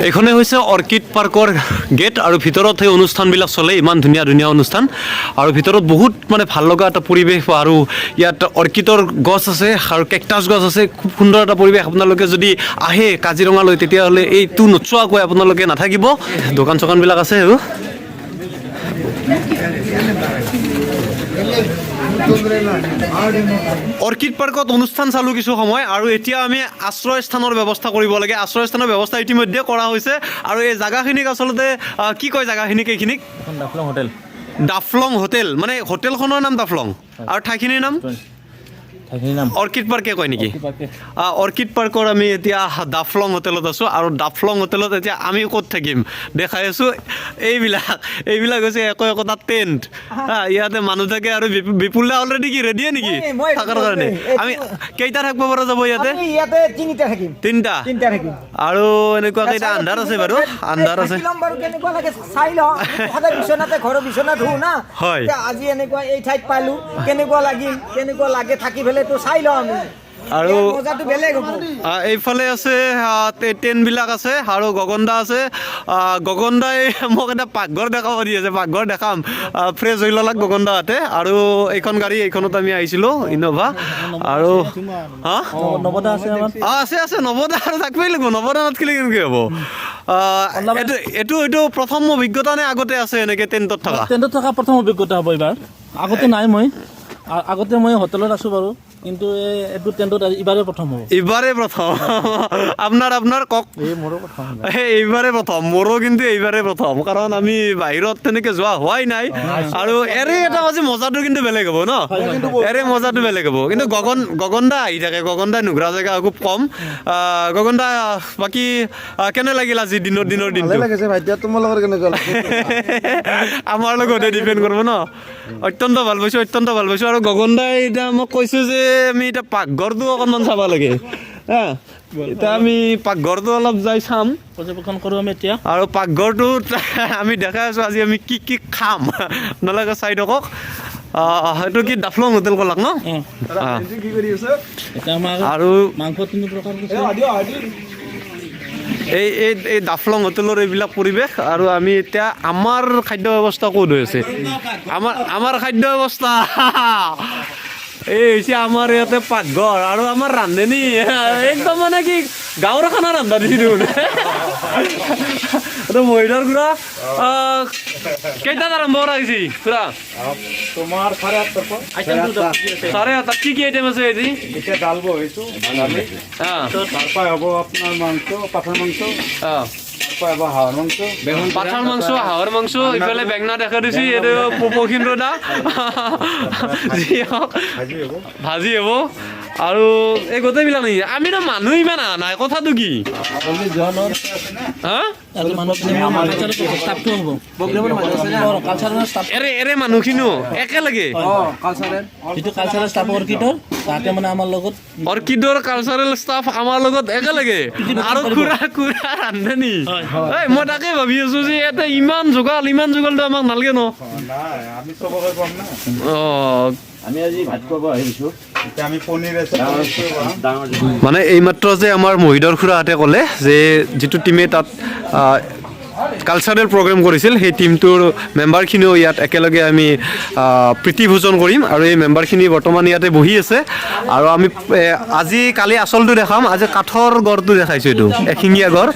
এইখনে হৈছে অৰ্কিড পাৰ্কৰ গেট আৰু ভিতৰত সেই অনুষ্ঠানবিলাক চলে ইমান ধুনীয়া ধুনীয়া অনুষ্ঠান আৰু ভিতৰত বহুত মানে ভাল লগা এটা পৰিৱেশ আৰু ইয়াত অৰ্কিডৰ গছ আছে আৰু কেকটাছ গছ আছে খুব সুন্দৰ এটা পৰিৱেশ আপোনালোকে যদি আহে কাজিৰঙালৈ তেতিয়াহ'লে এইটো নোচোৱাকৈ আপোনালোকে নাথাকিব দোকান চোকানবিলাক আছে আৰু অৰ্কিড পাৰ্কত অনুষ্ঠান চালোঁ কিছু সময় আৰু এতিয়া আমি আশ্ৰয়স্থানৰ ব্যৱস্থা কৰিব লাগে আশ্ৰয়স্থানৰ ব্যৱস্থা ইতিমধ্যে কৰা হৈছে আৰু এই জাগাখিনিক আচলতে কি কয় জাগাখিনিক এইখিনিক ডাফলং হোটেল ডাফলং হোটেল মানে হোটেলখনৰ নাম ডাফলং আৰু ঠাইখিনিৰ নাম অৰ্কিড পাৰ্কে কয় নেকি অৰ্কিড পাৰ্কৰ আমি এতিয়া ডাফলং হোটেলত আছোঁ আৰু ডাফলং হোটেলত এতিয়া আমি ক'ত থাকিম দেখাই আছোঁ এইবিলাক হৈছে একোটা টেণ্ট ইয়াতে মানুহ থাকে আৰু বিপুল দা অলৰেডি কি ৰেডিয়ে নেকি থকাৰ কাৰণে আমি কেইটা থাকিব পৰা যাব ইয়াতে তিনিটা আৰু এনেকুৱা কেইটা আন্ধাৰ আছে বাৰু আন্ধাৰ আছে হয় আজি এনেকুৱা এই ঠাইত পালো কেনেকুৱা লাগিল কেনেকুৱা লাগে থাকি তো চাই লওঁ আমি আৰু মজাটো বেলেগ হ'ব এইফালে আছে টেণ্টবিলাক আছে আৰু গগনদা আছে গগনদাই মোক এটা পাকঘৰ দেখাব দি আছে পাকঘৰ দেখাম ফ্ৰেছ হৈ ল'লাক গগনদাহঁতে আৰু এইখন গাড়ী এইখনত আমি আহিছিলোঁ ইন'ভা আৰু হা নৱদা আছে আছে নৱদা আৰু থাকিবই লাগিব নৱদা নাথাকিলে কেনেকৈ হ'ব এইটো প্ৰথম অভিজ্ঞতা নে আগতে আছে এনেকৈ টেণ্টত থকা প্ৰথম অভিজ্ঞতা হ'ব এইবাৰ আগতে নাই আগতে মই হোটেলত আছোঁ বাৰু কিন্তু এইটো টেণ্টত এইবাৰে প্ৰথম হ'ব এইবাৰে প্ৰথম আপোনাৰ কওক এইবাৰে প্ৰথম মোৰো কিন্তু এইবাৰে প্ৰথম কাৰণ আমি বাহিৰত তেনেকৈ যোৱা হোৱাই নাই আৰু এটা আজি মজাটো কিন্তু বেলেগ হ'ব ন মজাটো বেলেগ হ'ব কিন্তু গগনদা আহি থাকে গগনদাই নুঘূৰা জেগা খুব কম গগনদা বাকী কেনে লাগিল আজি দিনৰ দিনটো আমাৰ লগতে ডিপেণ্ড কৰিব ন অত্যন্ত ভাল পাইছোঁ আৰু গগনদাই এতিয়া মোক কৈছোঁ যে আমি এতিয়া পাকঘৰটো অকণমান চাব লাগে এতিয়া আমি পাকঘৰটো অলপ যাই চাম পৰ্যবেক্ষণ কৰোঁ আমি এতিয়া আৰু পাকঘৰটোত আমি দেখাই আছোঁ আজি আমি কি খাম আপোনালোকে চাই থাকক এইটো কি ডাফলং হোটেল ক'লাক ন আৰু মাংস 3 প্ৰকাৰ এই ডাফলং হোটেলৰ এইবিলাক পৰিৱেশ আৰু আমি এতিয়া আমাৰ খাদ্য ব্যৱস্থা ক'ত হৈ আছে আমাৰ খাদ্য ব্যৱস্থা এই হৈছে আমাৰ ইয়াতে পাকঘৰ আৰু আমাৰ ৰান্ধনী একদম মানে কি গাঁৱৰ খানা ৰান্ধা দিছি দেখোন মহিলাৰ খুৰা কেইটাত আৰম্ভ কৰা হৈছে খুৰা তোমাৰ 8:30 কি আইটেম আছে আজি এতিয়া ডাল বহিছো তাৰপৰা হ'ব আপোনাৰ মাংস পাঠাৰ মাংস পাঠাৰ মাংস হাঁহৰ মাংস ইফালে বেঙনা দেখা দিছি এইটো পখিন ৰদা যি হওক ভাজি হ'ব আৰু এই গোটেইবিলাক নেকি আমিতো মানুহ ইমান অহা নাই কথাটো কি মানুহখিনিও একেলগে অৰ্কিডৰ কালচাৰেল ষ্টাফ আমাৰ লগত একেলগে আৰু খুৰা ৰান্ধনী মই তাকে ভাবি আছো যে ইয়াতে ইমান যোগালটো আমাক নালাগে ন আমি আজি ভাত খাব আহিছোঁ আমি পনীৰ মানে এইমাত্ৰ যে আমাৰ মহিধৰ খুৰাহঁতে ক'লে যে যিটো টিমে তাত কালচাৰেল প্ৰগ্ৰেম কৰিছিল সেই টিমটোৰ মেম্বাৰখিনিও ইয়াত একেলগে আমি প্ৰীতিভোজন কৰিম আৰু এই মেম্বাৰখিনি বৰ্তমান ইয়াতে বহি আছে আৰু আমি কালি আচলটো দেখাম আজি কাঠৰ গড়টো দেখাইছোঁ এইটো এশিঙীয়া গড়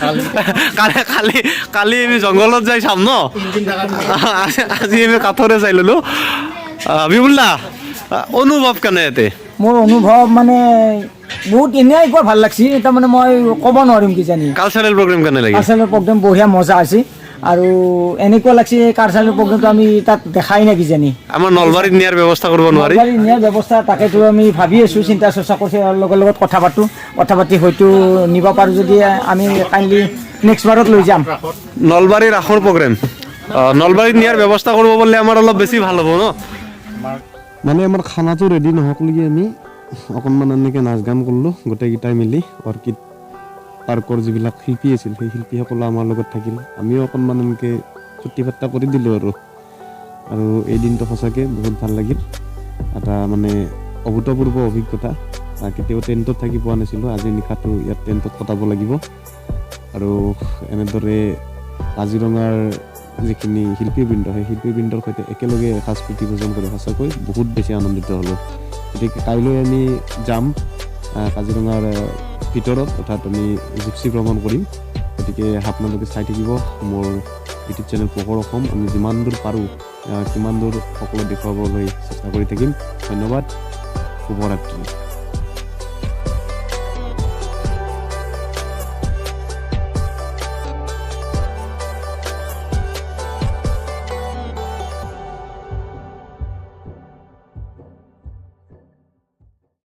কালি আমি জংঘলত যাই চাম ন আজি আমি কাঠৰে চাই ল'লোঁ বিপুলদা অনুভৱ কেনে ইয়াতে মোৰ অনুভৱ মানে বহুত এনেকুৱা ভাল লাগছে তাৰমানে মই ক'ব নোৱাৰিম কিজানি কালচাৰেল প্ৰগ্ৰেম কেনে লাগে কালচাৰেল প্ৰগ্ৰেম বঢ়িয়া মজা আছে আৰু এনেকুৱা লাগছে কালচাৰেল প্ৰগ্ৰেমটো আমি তাত দেখাই নাই কিজানি আমাৰ নলবাৰীত নিয়াৰ ব্যৱস্থা কৰিব নোৱাৰি নিয়াৰ ব্যৱস্থা তাকেতো আমি ভাবি আছোঁ চিন্তা চৰ্চা কৰিছোঁ লগত কথা পাতি হয়তো নিব পাৰোঁ যদি আমি কাইণ্ডলি নেক্সট বাৰত লৈ যাম নলবাৰীৰ ৰাসৰ প্ৰগ্ৰেম নলবাৰীত নিয়াৰ ব্যৱস্থা কৰিব পাৰিলে আমাৰ অলপ বেছি ভাল হ'ব ন মানে আমাৰ খানাটো ৰেডি নহওক নেকি আমি অকণমান এনেকৈ নাচ গান কৰিলোঁ গোটেইকেইটাই মিলি অৰ্কিড পাৰ্কৰ যিবিলাক শিল্পী আছিল সেই শিল্পীসকলো আমাৰ লগত থাকিল আমিও অকণমান এনেকৈ ফূৰ্তি ফাৰ্তা কৰি দিলোঁ আৰু এই দিনটো সঁচাকৈ বহুত ভাল লাগিল এটা মানে অভূতপূৰ্ব অভিজ্ঞতা কেতিয়াও টেণ্টত থাকি পোৱা নাছিলোঁ। আজি নিশাটো ইয়াত টেণ্টত কটাব লাগিব আৰু এনেদৰে কাজিৰঙাৰ যিখিনি শিল্পীবৃন্দ সেই শিল্পীবৃন্দৰ সৈতে একেলগে এসাঁজ প্ৰীতি ভোজন কৰি সঁচাকৈ বহুত বেছি আনন্দিত হ'লোঁ। গতিকে কাইলৈ আমি যাম কাজিৰঙাৰ ভিতৰত, অৰ্থাৎ আমি জিপচি ভ্ৰমণ কৰিম। গতিকে আপোনালোকে চাই থাকিব মোৰ ইউটিউব চেনেল পোহৰ অসম। আমি যিমান দূৰ পাৰোঁ সিমান দূৰ সকলো দেখুৱাবলৈ চেষ্টা কৰি থাকিম। ধন্যবাদ, শুভৰাত্ৰি।